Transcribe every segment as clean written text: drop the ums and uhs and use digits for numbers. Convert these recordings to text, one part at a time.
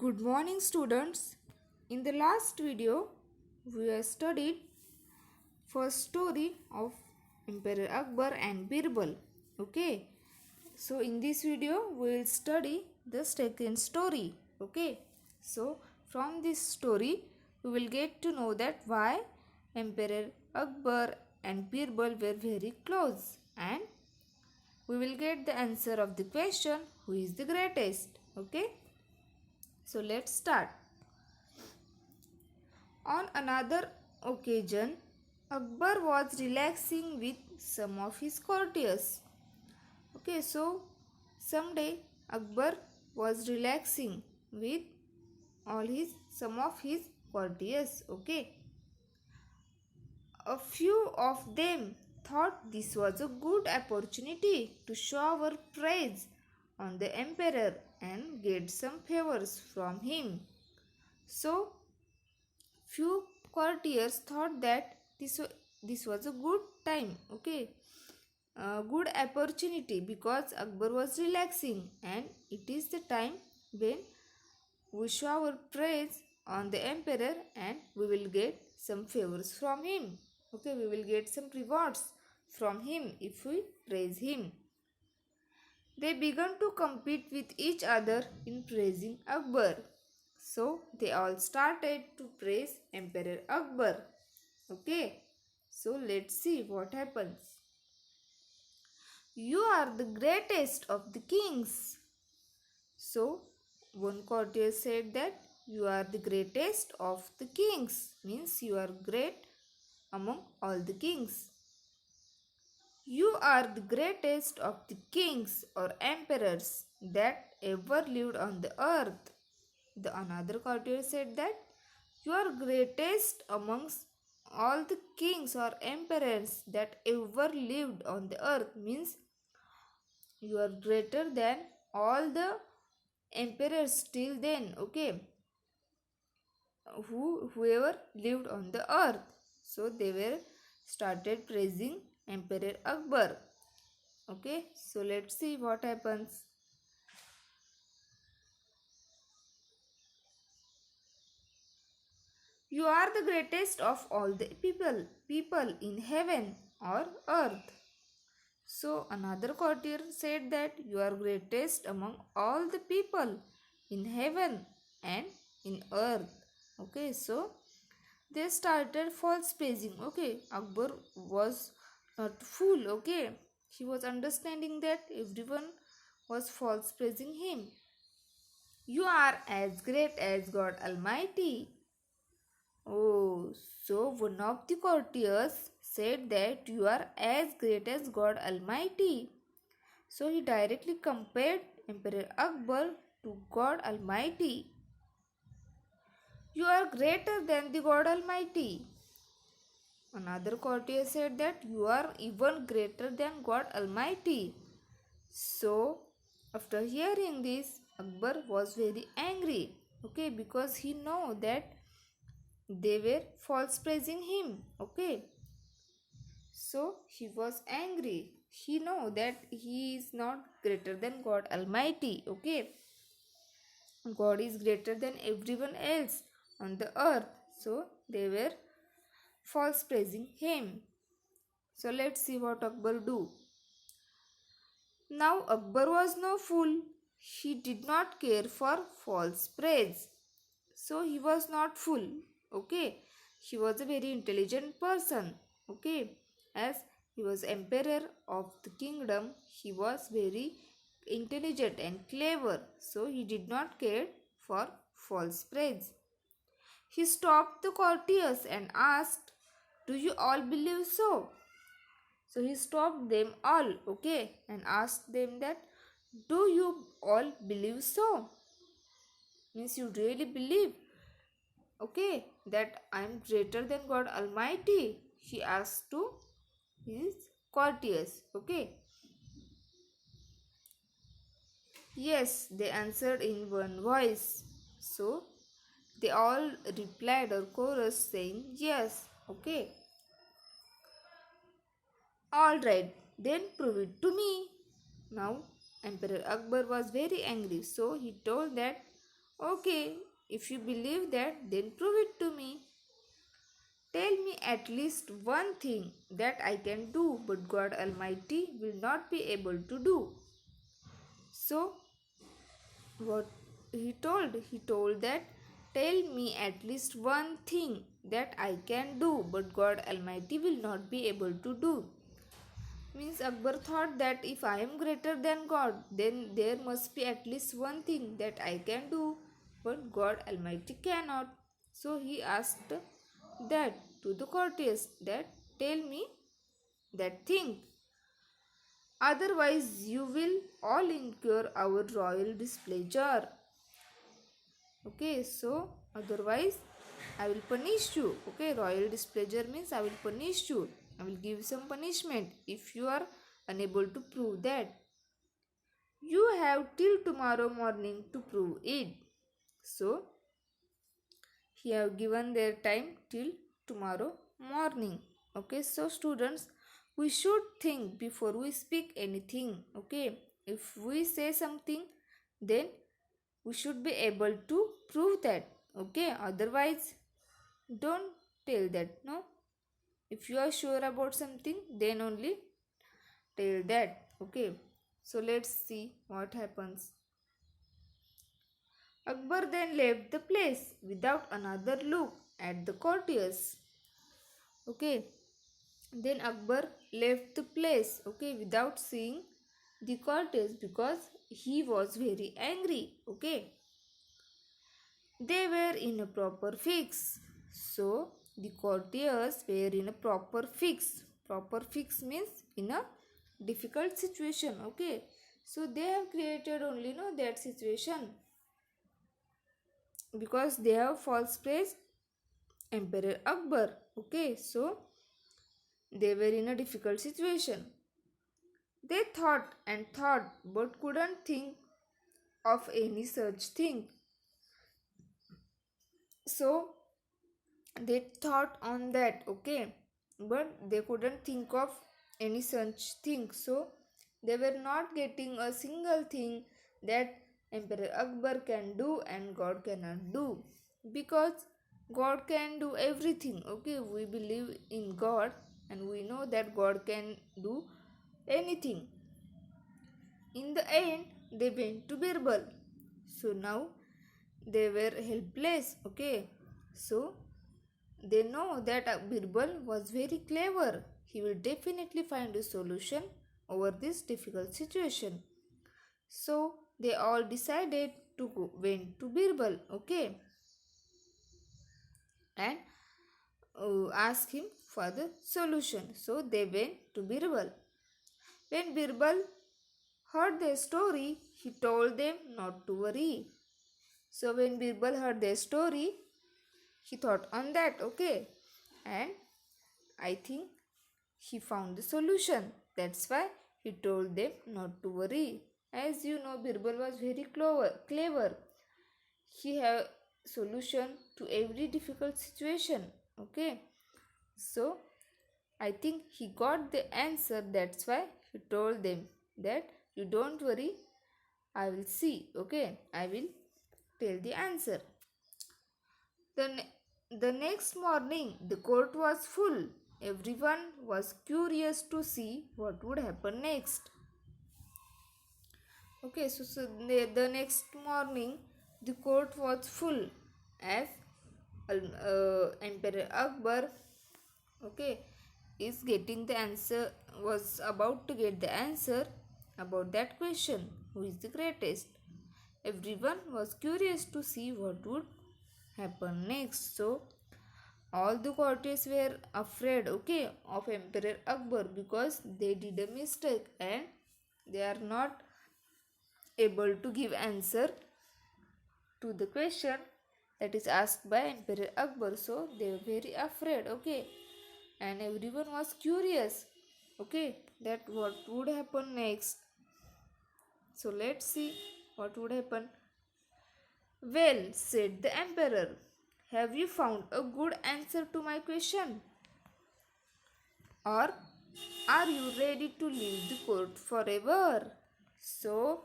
Good morning students. In the last video we have studied first story of Emperor Akbar and Birbal. Okay. So in this video we will study the second story. Okay. So from this story we will get to know that why Emperor Akbar and Birbal were very close, and we will get the answer of the question, who is the greatest. Okay. So let's start. On another occasion, Akbar was relaxing with some of his courtiers. Okay, so someday Akbar was relaxing with some of his courtiers. Okay, a few of them thought this was a good opportunity to shower praise on the emperor and get some favors from him. So few courtiers thought that this was a good time, okay, a good opportunity, because Akbar was relaxing and it is the time when we show our praise on the emperor and we will get some favors from him. Okay, we will get some rewards from him if we praise him. They began to compete with each other in praising Akbar. So they all started to praise Emperor Akbar. Okay, so let's see what happens. You are the greatest of the kings. So one courtier said that you are the greatest of the kings, means you are great among all the kings. You are the greatest of the kings or emperors that ever lived on the earth. The another courtier said that you are greatest amongst all the kings or emperors that ever lived on the earth, means you are greater than all the emperors till then, okay, whoever lived on the earth. So they were started praising Emperor Akbar. Okay, so let's see what happens. You are the greatest of all the people in heaven or earth. So another courtier said that you are greatest among all the people in heaven and in earth. Okay, so they started false praising. Okay, Akbar was not fool. Okay, he was understanding that everyone was false praising him. You are as great as God Almighty. Oh, so one of the courtiers said that you are as great as God Almighty. So he directly compared Emperor Akbar to God Almighty. You are greater than the God Almighty. Another courtier said that you are even greater than God Almighty. So after hearing this, Akbar was very angry. Okay, because he know that they were false praising him. Okay, so he was angry. He know that he is not greater than God Almighty. Okay, God is greater than everyone else on the earth. So they were false praising him. So let's see what Akbar do. Now Akbar was no fool. He did not care for false praise. So he was not fool. Okay, he was a very intelligent person. Okay, as he was emperor of the kingdom, he was very intelligent and clever. So he did not care for false praise. He stopped the courtiers and asked, "Do you all believe so?" So he stopped them all, okay, and asked them that, "Do you all believe so?" Means you really believe, okay, that I am greater than God Almighty? He asked to his courtiers, okay. Yes, they answered in one voice. So they all replied or chorus saying yes, okay. Alright, then prove it to me. Now Emperor Akbar was very angry, so he told that, Okay, if you believe that, then prove it to me. Tell me at least one thing that I can do, but God Almighty will not be able to do. So, what he told that, tell me at least one thing that I can do, but God Almighty will not be able to do. Means Akbar thought that if I am greater than God, then there must be at least one thing that I can do, but God Almighty cannot. So he asked that to the courtiers that tell me that thing. Otherwise, you will all incur our royal displeasure. Okay, so otherwise, I will punish you. Okay, royal displeasure means I will punish you. I will give some punishment if you are unable to prove that. You have till tomorrow morning to prove it. So, he have given their time till tomorrow morning. Okay, so students, we should think before we speak anything. Okay, if we say something, then we should be able to prove that. Okay, otherwise, don't tell that. No, if you are sure about something, then only tell that. Okay, so let's see what happens. Akbar then left the place without another look at the courtiers. Okay, then Akbar left the place, okay, without seeing the courtiers because he was very angry. Okay, they were in a proper fix. So the courtiers were in a proper fix. Proper fix means in a difficult situation. Okay, so they have created only no that situation because they have false praised Emperor Akbar. Okay, so they were in a difficult situation. They thought and thought but couldn't think of any such thing. So they thought on that, okay, but they couldn't think of any such thing. So they were not getting a single thing that Emperor Akbar can do and God cannot do, because God can do everything. Okay, we believe in God and we know that God can do anything. In the end, they went to Birbal. So now they were helpless. Okay, so they know that Birbal was very clever. He will definitely find a solution over this difficult situation. So they all decided to go, went to Birbal, okay, and ask him for the solution. So they went to Birbal. When Birbal heard their story, he told them not to worry. So when Birbal heard their story, he thought on that, okay, and I think he found the solution. That's why he told them not to worry. As you know, Birbal was very clever. He had solution to every difficult situation. Okay, so I think he got the answer. That's why he told them that you don't worry. I will see. Okay, I will tell the answer. The next morning, the court was full. Everyone was curious to see what would happen next. Okay, so the next morning, the court was full as Emperor Akbar, okay, is getting the answer, was about to get the answer about that question, who is the greatest. Everyone was curious to see what would happen next. So all the courtiers were afraid, okay, of Emperor Akbar because they did a mistake and they are not able to give answer to the question that is asked by Emperor Akbar. So they were very afraid, okay, and everyone was curious, okay, that what would happen next. So let's see what would happen. Well, said the emperor, have you found a good answer to my question? Or are you ready to leave the court forever? So,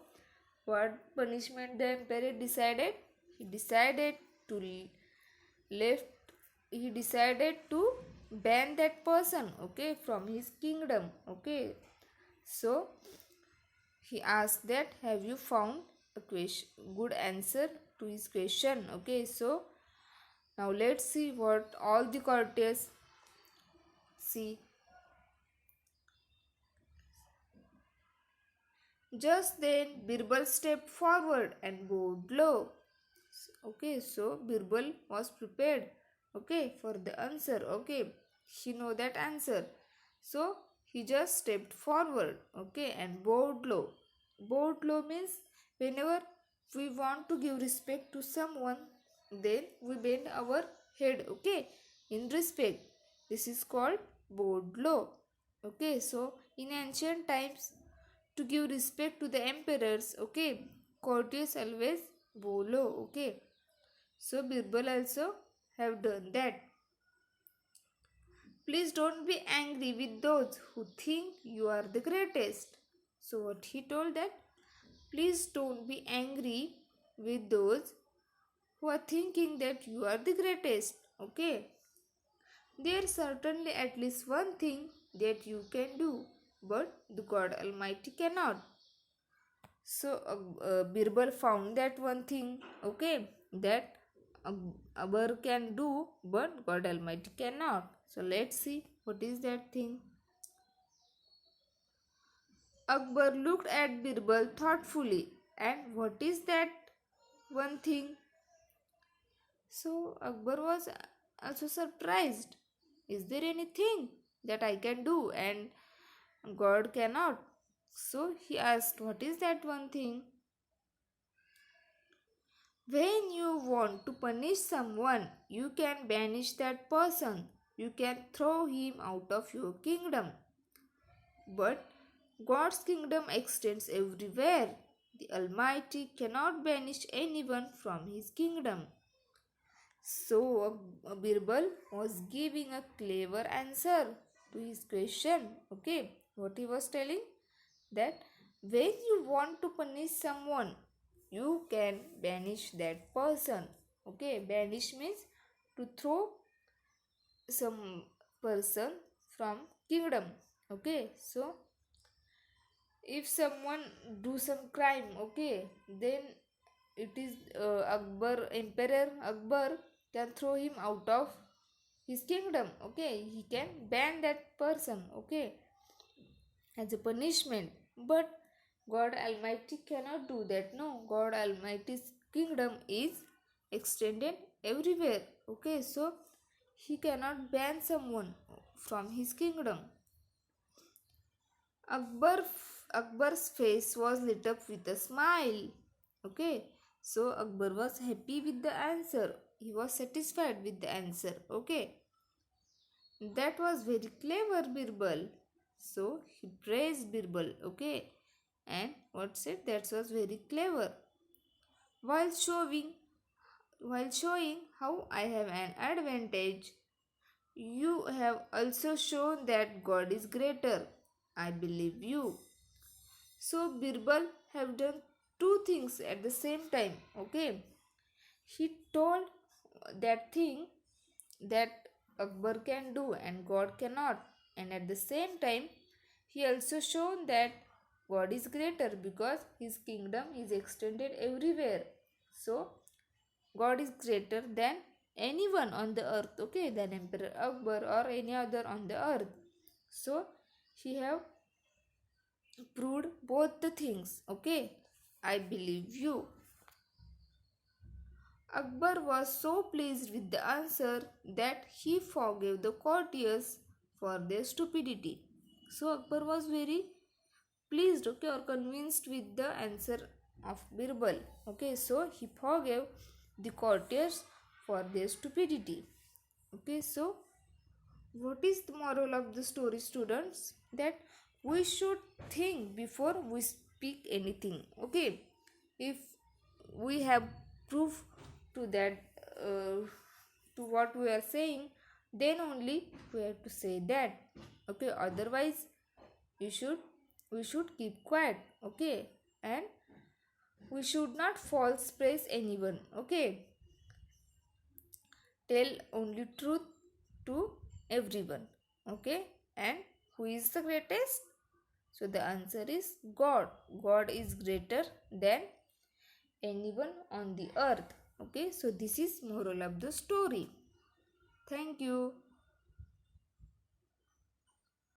what punishment the emperor decided? he decided to left he decided to ban that person, okay, from his kingdom, okay. So he asked that, have you found a question, good answer to his question, okay. So now let's see what all the courtiers see. Just then Birbal stepped forward and bowed low. Okay, so Birbal was prepared, okay, for the answer, okay. He know that answer. So he just stepped forward, okay, and bowed low. Bowed low means whenever we want to give respect to someone, then we bend our head, okay, in respect. This is called bowed low. Okay, so in ancient times, to give respect to the emperors, okay, courtiers always bow low, okay. So Birbal also have done that. Please don't be angry with those who think you are the greatest. So what he told that, please don't be angry with those who are thinking that you are the greatest, okay. There is certainly at least one thing that you can do, but the God Almighty cannot. So Birbal found that one thing, okay, that Akbar can do, but God Almighty cannot. So let's see what is that thing. Akbar looked at Birbal thoughtfully, and what is that one thing? So Akbar was also surprised. Is there anything that I can do and God cannot? So he asked, what is that one thing? When you want to punish someone, you can banish that person. You can throw him out of your kingdom. But God's kingdom extends everywhere. The Almighty cannot banish anyone from his kingdom. So Birbal was giving a clever answer to his question. Okay, what he was telling? That when you want to punish someone, you can banish that person. Okay, banish means to throw some person from kingdom. Okay, so if someone do some crime, okay, then it is Akbar, Emperor Akbar can throw him out of his kingdom, okay. He can ban that person, okay, as a punishment. But God Almighty cannot do that. No, God Almighty's kingdom is extended everywhere, okay. So he cannot ban someone from his kingdom. Akbar, Akbar's face was lit up with a smile. Okay, so Akbar was happy with the answer. He was satisfied with the answer. Okay, that was very clever, Birbal. So he praised Birbal. Okay, and what said that was very clever. While showing, while showing how I have an advantage, you have also shown that God is greater. I believe you. So Birbal have done two things at the same time. Okay, he told that thing that Akbar can do and God cannot, and at the same time he also shown that God is greater because his kingdom is extended everywhere. So God is greater than anyone on the earth, okay, than Emperor Akbar or any other on the earth. So he have proved both the things, okay. I believe you. Akbar was so pleased with the answer that he forgave the courtiers for their stupidity. So Akbar was very pleased, okay, or convinced with the answer of Birbal. Okay, so he forgave the courtiers for their stupidity. Okay, so what is the moral of the story, students? That we should think before we speak anything. Okay, if we have proof to that, to what we are saying, then only we have to say that. Okay, otherwise we should keep quiet. Okay, and We should not false praise anyone. Okay, tell only truth to everyone. Okay, and who is the greatest? So the answer is God. God is greater than anyone on the earth. Okay, so this is moral of the story. Thank you.